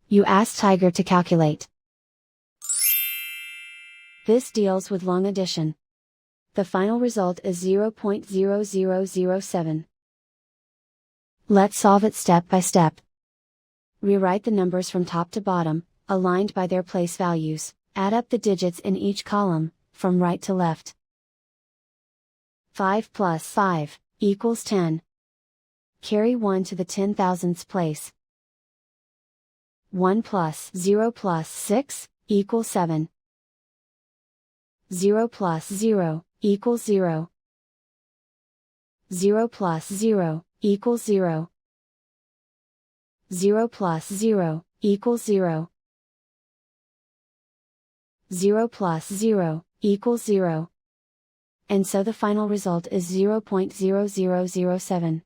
You ask Tiger to calculate. This deals with long addition. The final result is 0.0007. Let's solve it step by step. Rewrite the numbers from top to bottom, aligned by their place values. Add up the digits in each column, from right to left. 5 plus 5 equals 10. Carry 1 to the 10,000ths place. 1 plus 0 plus 6 equals 7. 0 plus 0 equals 0. 0 plus 0 equals 0. 0 plus 0 equals 0. 0 plus 0 equals 0. And so the final result is 0.0007.